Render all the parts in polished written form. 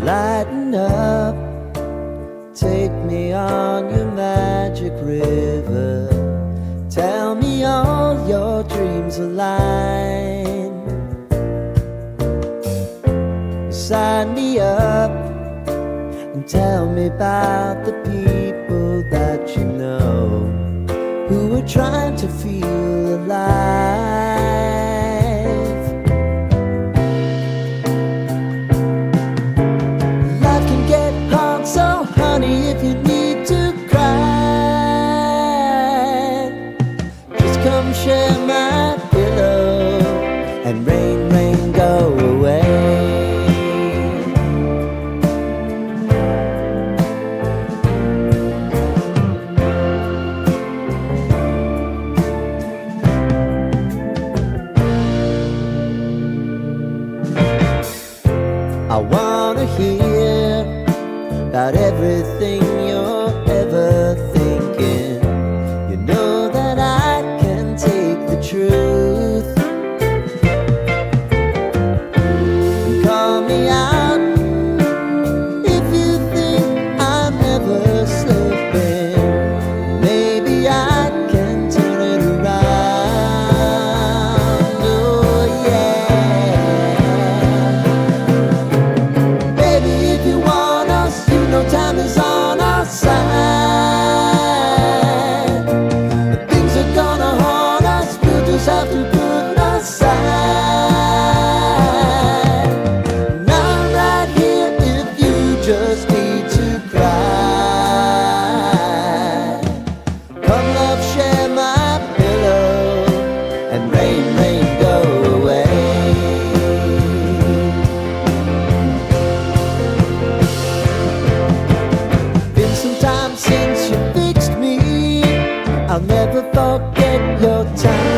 Lighten up, take me on your magic river. Tell me all your dreams align. Sign me up and tell me about the people that you know who are trying to feel alive. Life can get hard, so honey, if you need to cry, just come share my pillow and rain, rain, go away. I wanna hear about everything you're ever thinking. You know that I can take the truth. And call me out if you think I'm ever slipping. Maybe I can turn it around. Oh yeah. Time is on our side. Things are gonna haunt us, we'll just have to put aside. And I'm right here if you just need to cry. Come love, share my pillow and rain, rain, go away. Since you fixed me, I'll never forget your time.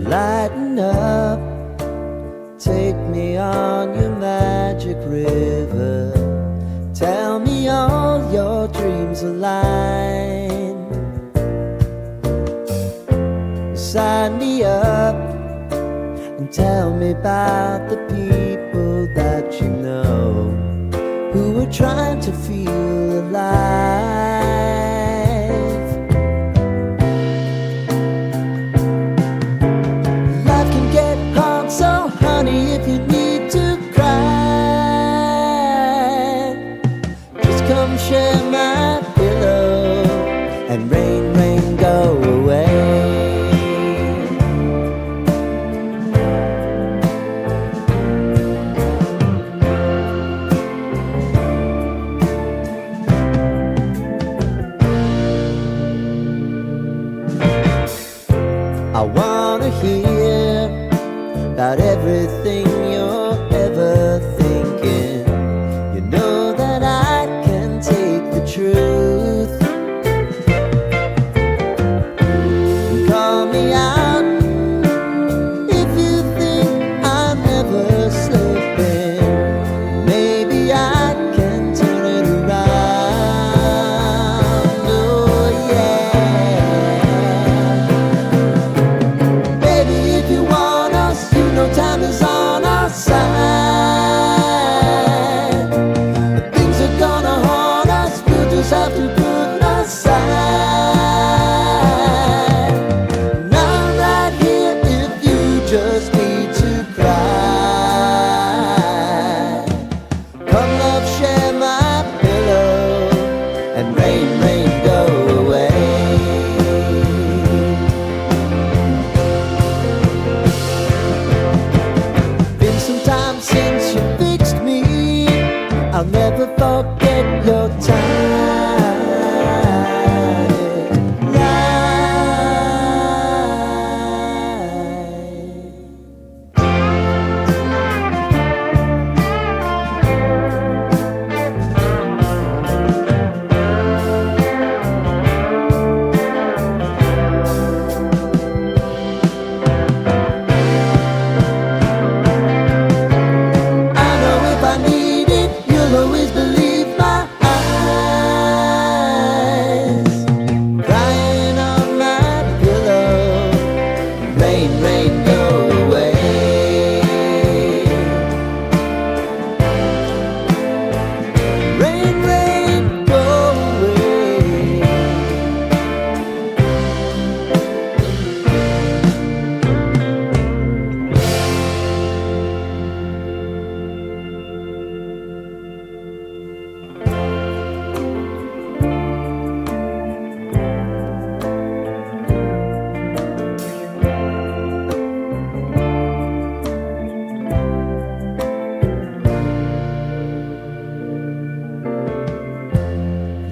Lighten up, take me on your magic river. Tell me all your dreams align. Sign me up and tell me about the people that you know who are trying to feel alive. So honey, if you need to cry, just come share my pillow and rain, rain, go away. I'll never forget your time.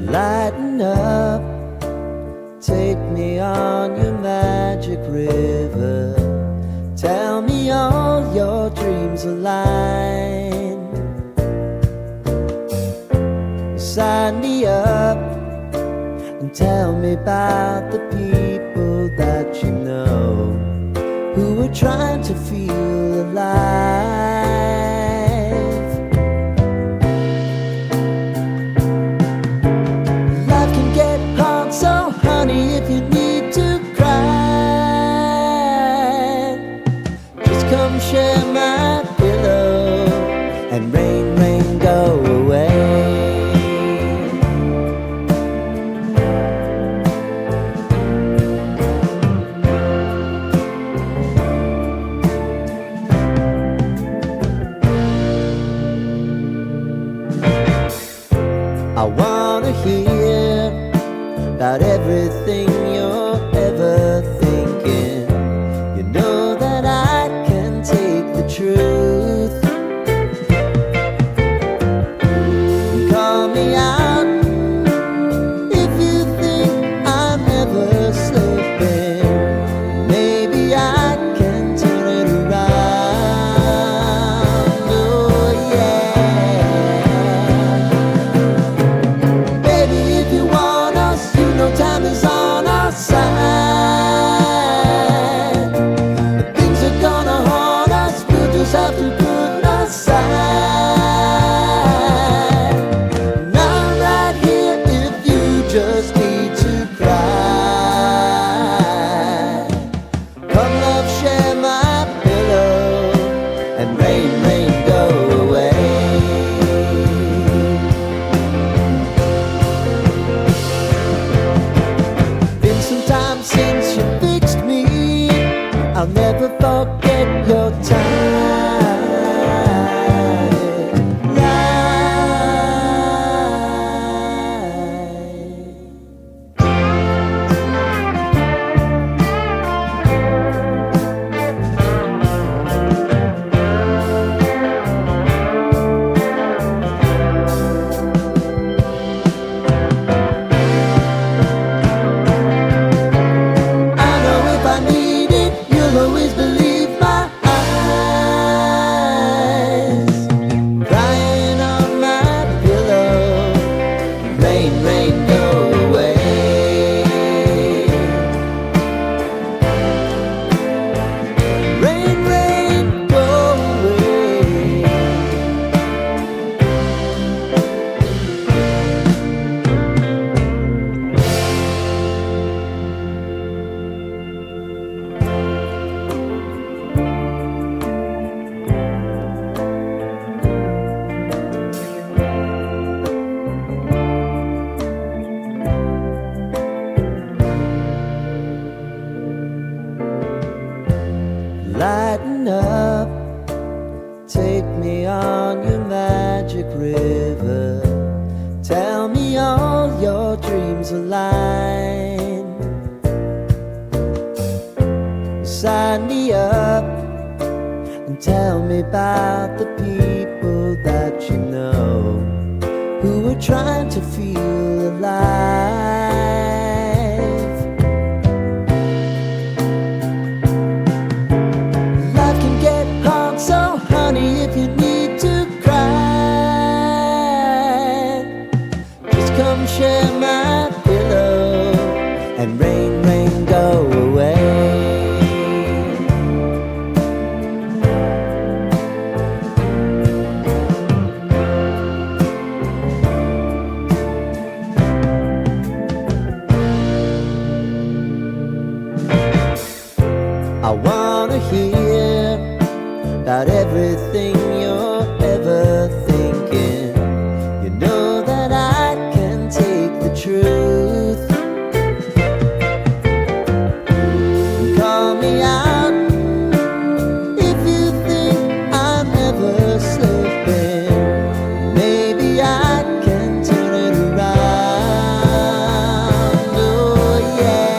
Lighten up, take me on your magic river. Tell me all your dreams align. Sign me up and tell me about the people that you know who are trying to feel alive. So honey, if you need to cry, just come share my pillow and rain, rain, go away. I wanna hear about everything you're ever thinking. You know that I can take the truth. Call me out if you think I'm never slipping. Maybe I can turn it around. Oh yeah. Baby, if you want us, you know time is on our side. But things are gonna haunt us, we'll just have to put aside. And I'm right here if you just need to cry. Come love, share my pillow and rain, rain, go away. Since you fixed me, I'll never forget your time. Always believe my eyes, crying on my pillow, rain, rain, go away. Rain, rain, go away. Lighten up, take me on your magic river. Tell me all your dreams align. Sign me up and tell me about the people that you know are trying to feel alive. Life can get hard, so honey, if you need to cry, just come share my pillow and rain, rain, go away. I wanna hear about everything you're ever thinking. You know that I can take the truth. Call me out if you think I'm ever slipping. Maybe I can turn it around. Oh yeah.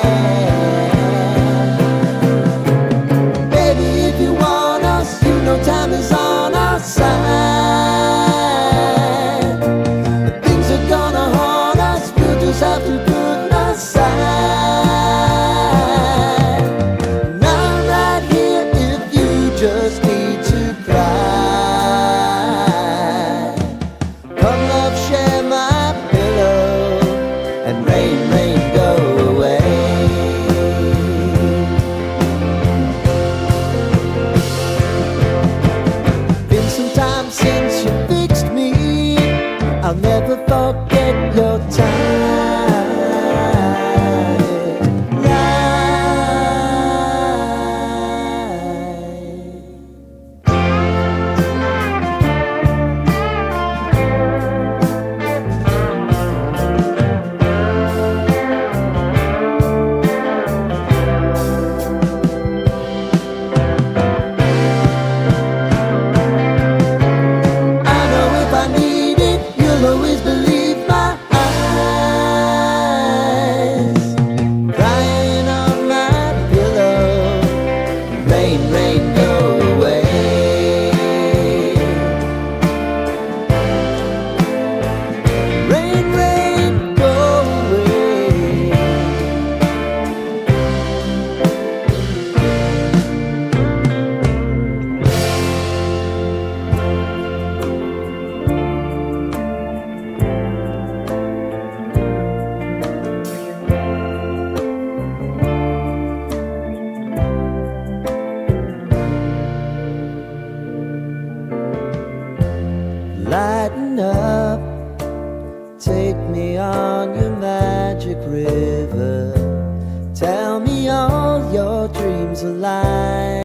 Baby, if you want us, you know time is on our side. But things are gonna haunt us, we'll just have to put aside. And I'm right here if you just need to cry. Come love, share my pillow and rain, rain, go away. Been some time since you fixed me. I'll never forget your time. I know if I need it, you'll always believe my eyes. Crying on my pillow, rain, rain, go away. Rain, rain, go away. Lighten up.